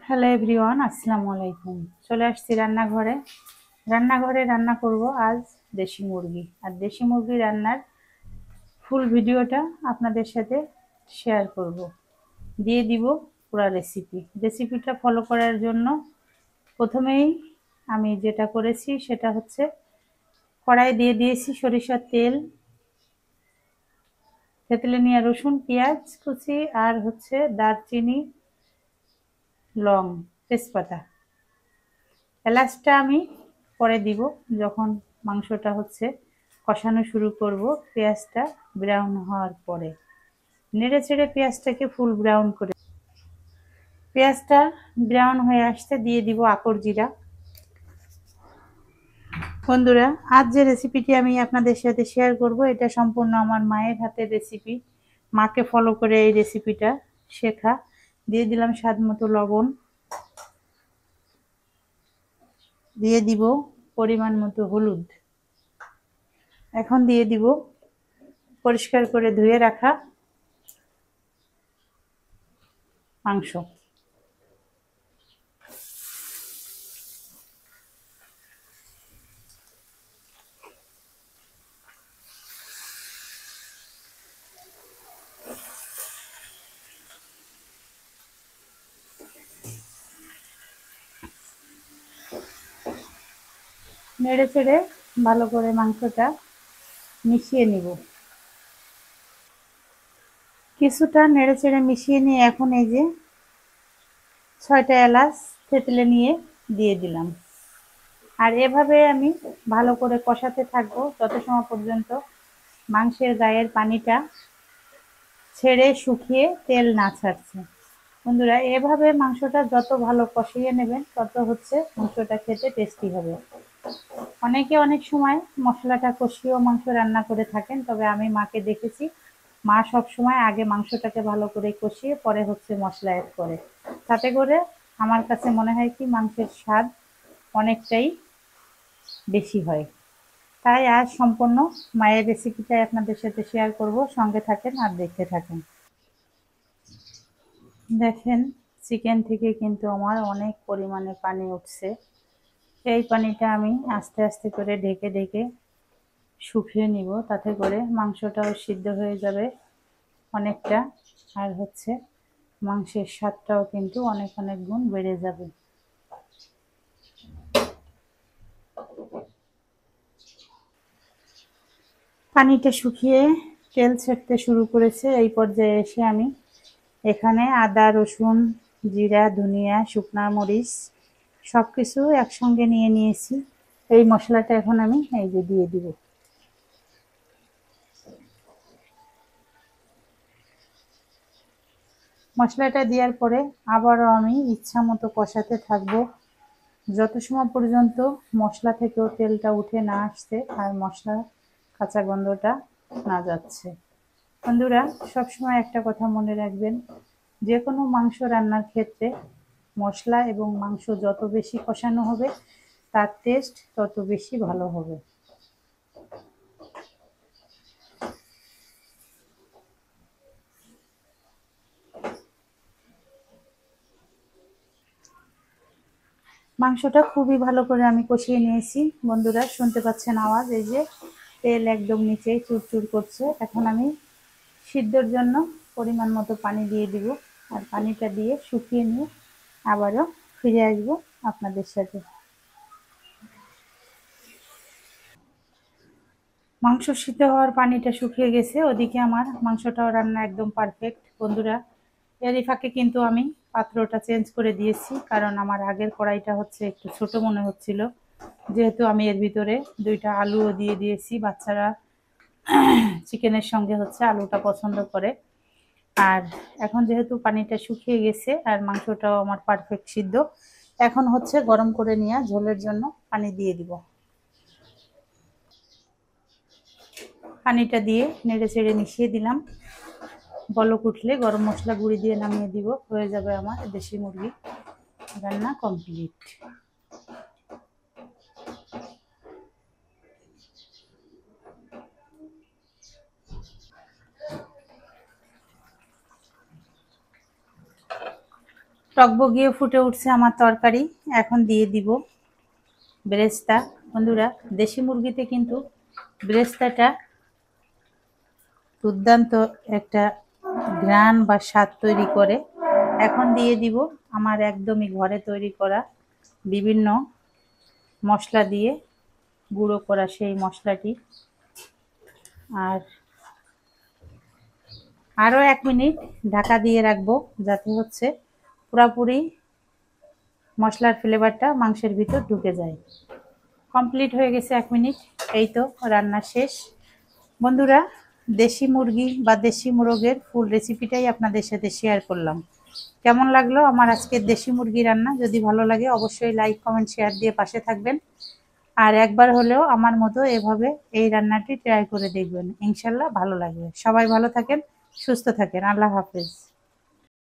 Hello everyone, আসসালামু আলাইকুম। চলে আসছি রান্নাঘরে। রান্না করব আজ দেশি মুরগি। আর দেশি মুরগি রান্নার ফুল ভিডিওটা আপনাদের সাথে শেয়ার করব। দিয়ে দিব পুরো রেসিপিটা ফলো করার জন্য প্রথমেই আমি যেটা করেছি সেটা হচ্ছে কড়াই দিয়ে দিয়েছি সরিষার তেল, থেতলে নেওয়া রসুন, পেঁয়াজ কুচি আর হচ্ছে দারচিনি, লং, তেজপাতা। এলাচটা আমি পরে দিব যখন মাংসটা হচ্ছে কষানো শুরু করব, পেঁয়াজটা ব্রাউন হওয়ার পরে। নেড়ে চেড়ে পেঁয়াজটাকে ফুল ব্রাউন করে, পেঁয়াজটা ব্রাউন হয়ে আসতে দিয়ে দিব আকর জিরা। বন্ধুরা, আজ যে রেসিপিটি আমি আপনাদের সাথে শেয়ার করব এটা সম্পূর্ণ আমার মায়ের হাতের রেসিপি। মাকে ফলো করে এই রেসিপিটা শেখা। দিয়ে দিলাম স্বাদ মতো লবণ, দিয়ে দিব পরিমাণ মতো হলুদ। এখন দিয়ে দিব পরিষ্কার করে ধুয়ে রাখা মাংস। নেড়ে চেড়ে ভালো করে মাংসটা মিশিয়ে নিব। কিছুটা নেড়ে চেড়ে মিশিয়ে নিয়ে এখন এই যে 6টা এলাচ থেতলে নিয়ে দিয়ে দিলাম। আর এভাবে আমি ভালো করে কষাতে থাকবো যত সময় পর্যন্ত মাংসের গায়ের পানিটা ছেড়ে শুকিয়ে তেল না ছাড়ছে। বন্ধুরা, এভাবে মাংসটা যত ভালো কষিয়ে নেবেন তত হচ্ছে মাংসটা খেতে টেস্টি হবে। অনেকে অনেক সময় মশলাটা কষিয়েও মাংস রান্না করে থাকেন, তবে আমি মাকে দেখেছি মা সব সময় আগে মাংসটাকে ভালো করে কষিয়ে পরে হচ্ছে মশলা অ্যাড করে। তাতে করে আমার কাছে মনে হয় কি মাংসের স্বাদ অনেকটাই বেশি হয়। তাই আজ সম্পূর্ণ মায়ের রেসিপিটাই আপনাদের সাথে শেয়ার করব। সঙ্গে থাকেন আর দেখতে থাকেন। দেখেন, চিকেন থেকে কিন্তু আমার অনেক পরিমাণে পানি উঠছে। এই পানিটা আমি আস্তে আস্তে করে ঢেকে ঢেকে শুকিয়ে নিব, তাতে করে মাংসটাও সিদ্ধ হয়ে যাবে অনেকটা। আর হচ্ছে মাংসের স্বাদটাও কিন্তু অনেক অনেক গুণ বেড়ে যাবে। পানিটা শুকিয়ে তেল ছাড়তে শুরু করেছে। এই পর্যায়ে এসে আমি এখানে আদা, রসুন, জিরা, ধনিয়া, শুকনা মরিচ সব কিছু একসঙ্গে নিয়ে নিয়েছি। এই মশলাটা এখন আমি এই যে দিয়ে দিব। মশলাটা দেওয়ার পরে আবারও আমি ইচ্ছা মতো কষাতে থাকবো যত সময় পর্যন্ত মশলা থেকেও তেলটা উঠে না আসছে আর মশলা কাঁচা গন্ধটা না যাচ্ছে। বন্ধুরা, সবসময় একটা কথা মনে রাখবেন, যে কোনো মাংস রান্নার ক্ষেত্রে মশলা এবং মাংস যত বেশি কষানো হবে তার টেস্ট তত বেশি ভালো হবে। মাংসটা খুবই ভালো করে আমি কষিয়ে নিয়েছি। বন্ধুরা, শুনতে পাচ্ছেন আওয়াজ, এই যে তেল একদম নিচেই চুরচুর করছে। এখন আমি সিদ্ধর জন্য পরিমাণ মতো পানি দিয়ে দিব। আর পানিটা দিয়ে শুকিয়ে নিয়ে আবারও ফিরে আসবো আপনাদের সাথে। মাংস সিদ্ধ হওয়ার পানিটা শুকিয়ে গেছে, ওদিকে আমার মাংসটাও রান্না একদম পারফেক্ট। বন্ধুরা, এরই ফাঁকে কিন্তু আমি পাত্রটা চেঞ্জ করে দিয়েছি, কারণ আমার আগের কড়াইটা হচ্ছে একটু ছোট মনে হচ্ছিল, যেহেতু আমি এর ভিতরে 2টা আলুও দিয়ে দিয়েছি। বাচ্চারা চিকেনের সঙ্গে হচ্ছে আলুটা পছন্দ করে। আর এখন যেহেতু পানিটা শুকিয়ে গেছে আর মাংসটাও আমার পারফেক্ট সিদ্ধ, এখন হচ্ছে গরম করে নিয়ে ঝোলের জন্য পানি দিয়ে দিব। পানিটা দিয়ে নেড়ে চেড়ে মিশিয়ে দিলাম। বলক উঠলে গরম মশলা গুঁড়ি দিয়ে নামিয়ে দিব। হয়ে যাবে আমার দেশি মুরগি রান্না কমপ্লিট। টকবগিয়ে ফুটে উঠছে আমার তরকারি। এখন দিয়ে দিব বেরেস্তা। বন্ধুরা, দেশি মুরগিতে কিন্তু বেরেস্তাটা দুর্দান্ত একটা ঘ্রাণ বা স্বাদ তৈরি করে। এখন দিয়ে দিব আমার একদমই ঘরে তৈরি করা বিভিন্ন মশলা দিয়ে গুঁড়ো করা সেই মশলাটি। আর আরও 1 মিনিট ঢাকা দিয়ে রাখবো, যাতে হচ্ছে পুরোপুরি মশলার ফ্লেভারটা মাংসের ভিতর ঢুকে যায়। কমপ্লিট হয়ে গেছে 1 মিনিট। এই তো রান্না শেষ। বন্ধুরা, দেশি মুরগি বা দেশি মোরগের ফুল রেসিপিটাই আপনাদের সাথে শেয়ার করলাম। কেমন লাগলো আমার আজকের দেশি মুরগি রান্না? যদি ভালো লাগে অবশ্যই লাইক, কমেন্ট, শেয়ার দিয়ে পাশে থাকবেন। আর একবার হলেও আমার মতো এভাবে এই রান্নাটি ট্রাই করে দেখবেন, ইনশাল্লাহ ভালো লাগবে। সবাই ভালো থাকেন, সুস্থ থাকেন। আল্লাহ হাফেজ।